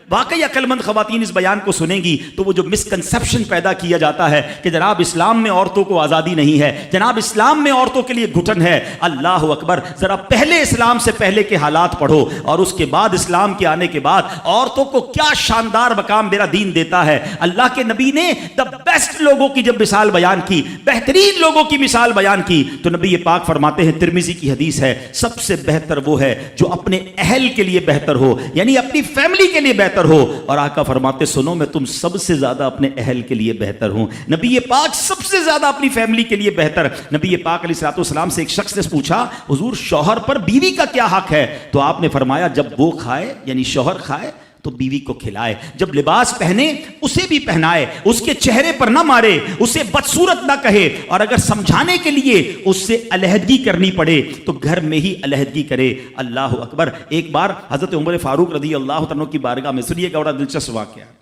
واقعی عقل مند خواتین اس بیان کو سنیں گی تو وہ جو مسکنسپشن پیدا کیا جاتا ہے کہ جناب اسلام میں عورتوں کو آزادی نہیں ہے، جناب اسلام میں عورتوں کے لیے گھٹن ہے، اللہ اکبر، ذرا پہلے اسلام سے پہلے کے حالات پڑھو اور اس کے بعد اسلام کے آنے کے بعد عورتوں کو کیا شاندار مقام میرا دین دیتا ہے۔ اللہ کے نبی نے دا بیسٹ لوگوں کی جب مثال بیان کی، بہترین لوگوں کی مثال بیان کی، تو نبی پاک فرماتے ہیں، ترمذی کی حدیث ہے، سب سے بہتر وہ ہے جو اپنے اہل کے لیے بہتر ہو، یعنی اپنی فیملی کے لیے بہتر ہو، اور آقا فرماتے سنو میں تم سب سے زیادہ اپنے اہل کے لیے بہتر ہوں۔ نبی پاک سب سے زیادہ اپنی فیملی کے لیے بہتر۔ نبی پاک علیہ الصلوۃ والسلام سے ایک شخص نے پوچھا، حضور شوہر پر بیوی کا کیا حق ہے؟ تو آپ نے فرمایا جب وہ کھائے یعنی شوہر کھائے تو بیوی کو کھلائے، جب لباس پہنے اسے بھی پہنائے، اس کے چہرے پر نہ مارے، اسے بدصورت نہ کہے، اور اگر سمجھانے کے لیے اس سے علیحدگی کرنی پڑے تو گھر میں ہی علیحدگی کرے۔ اللہ اکبر۔ ایک بار حضرت عمر فاروق رضی اللہ عنہ کی بارگاہ میں، سنیے گا، بڑا دلچسپ واقعہ ہے۔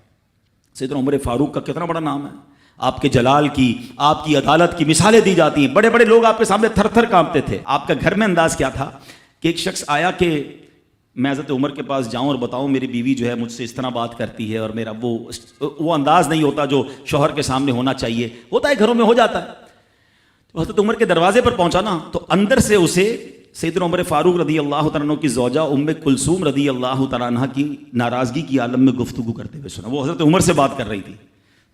سیدنا عمر فاروق کا کتنا بڑا نام ہے، آپ کے جلال کی، آپ کی عدالت کی مثالیں دی جاتی ہیں، بڑے بڑے لوگ آپ کے سامنے تھر تھر کانپتے تھے۔ آپ کا گھر میں انداز کیا تھا کہ ایک شخص آیا کہ میں حضرت عمر کے پاس جاؤں اور بتاؤں میری بیوی جو ہے مجھ سے اس طرح بات کرتی ہے، اور میرا وہ انداز نہیں ہوتا جو شوہر کے سامنے ہونا چاہیے، ہوتا ہے گھروں میں ہو جاتا ہے۔ تو حضرت عمر کے دروازے پر پہنچا نا، تو اندر سے اسے سیدنا عمر فاروق رضی اللہ تعالیٰ عنہ کی زوجہ ام کلثوم رضی اللہ تعالیٰ عنہ کی ناراضگی کی عالم میں گفتگو کرتے ہوئے سنا۔ وہ حضرت عمر سے بات کر رہی تھی،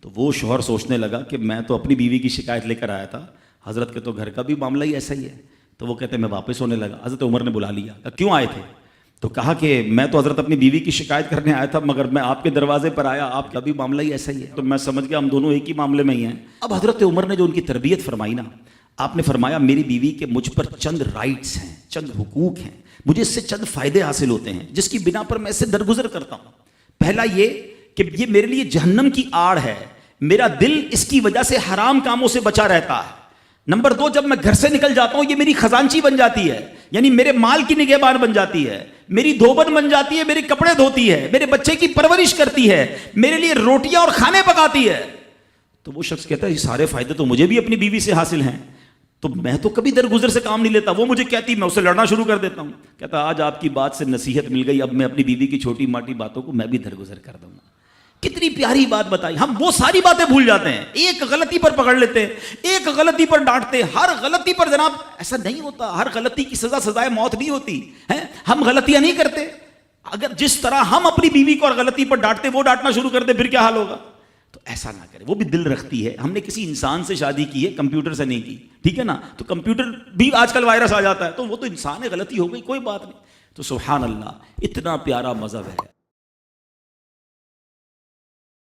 تو وہ شوہر سوچنے لگا کہ میں تو اپنی بیوی کی شکایت لے کر آیا تھا، حضرت کے تو گھر کا بھی معاملہ ہی ایسا ہی ہے۔ تو وہ کہتے میں واپس ہونے لگا، حضرت عمر نے بلا لیا، کہا کیوں آئے تھے؟ تو کہا کہ میں تو حضرت اپنی بیوی کی شکایت کرنے آیا تھا، مگر میں آپ کے دروازے پر آیا، آپ کا بھی معاملہ ہی ایسا ہی ہے، تو میں سمجھ گیا ہم دونوں ایک ہی معاملے میں ہی ہیں۔ اب حضرت عمر نے جو ان کی تربیت فرمائی نا، آپ نے فرمایا میری بیوی کے مجھ پر چند رائٹس ہیں، چند حقوق ہیں، مجھے اس سے چند فائدے حاصل ہوتے ہیں جس کی بنا پر میں اس سے درگزر کرتا ہوں۔ پہلا یہ کہ یہ میرے لیے جہنم کی آڑ ہے، میرا دل اس کی وجہ سے حرام کاموں سے بچا رہتا ہے۔ نمبر دو، جب میں گھر سے نکل جاتا ہوں یہ میری خزانچی بن جاتی ہے، یعنی میرے مال کی نگہبان بن جاتی ہے، میری دھوبن بن جاتی ہے، میرے کپڑے دھوتی ہے، میرے بچے کی پرورش کرتی ہے، میرے لیے روٹیاں اور کھانے پکاتی ہے۔ تو وہ شخص کہتا ہے یہ سارے فائدے تو مجھے بھی اپنی بیوی سے حاصل ہیں، تو میں تو کبھی درگزر سے کام نہیں لیتا، وہ مجھے کہتی میں اسے لڑنا شروع کر دیتا ہوں۔ کہتا آج آپ کی بات سے نصیحت مل گئی، اب میں اپنی بیوی کی چھوٹی ماٹی باتوں کو میں بھی درگزر کر دوں گا۔ کتنی پیاری بات بتائی، ہم وہ ساری باتیں بھول جاتے ہیں، ایک غلطی پر پکڑ لیتے ہیں، ایک غلطی پر ڈانٹتے، ہر غلطی پر جناب ایسا نہیں ہوتا، ہر غلطی کی سزا سزائے موت نہیں ہوتی ہے، ہم غلطیاں نہیں کرتے۔ اگر جس طرح ہم اپنی بیوی کو اور غلطی پر ڈانٹتے وہ ڈانٹنا شروع کر دے پھر کیا حال ہوگا؟ تو ایسا نہ کرے، وہ بھی دل رکھتی ہے، ہم نے کسی انسان سے شادی کی ہے، کمپیوٹر سے نہیں کی، ٹھیک ہے نا؟ تو کمپیوٹر بھی آج کل وائرس آ جاتا ہے، تو وہ تو انسان ہے، غلطی ہو گئی کوئی بات نہیں۔ تو سبحان اللہ، اتنا پیارا مذہب ہے۔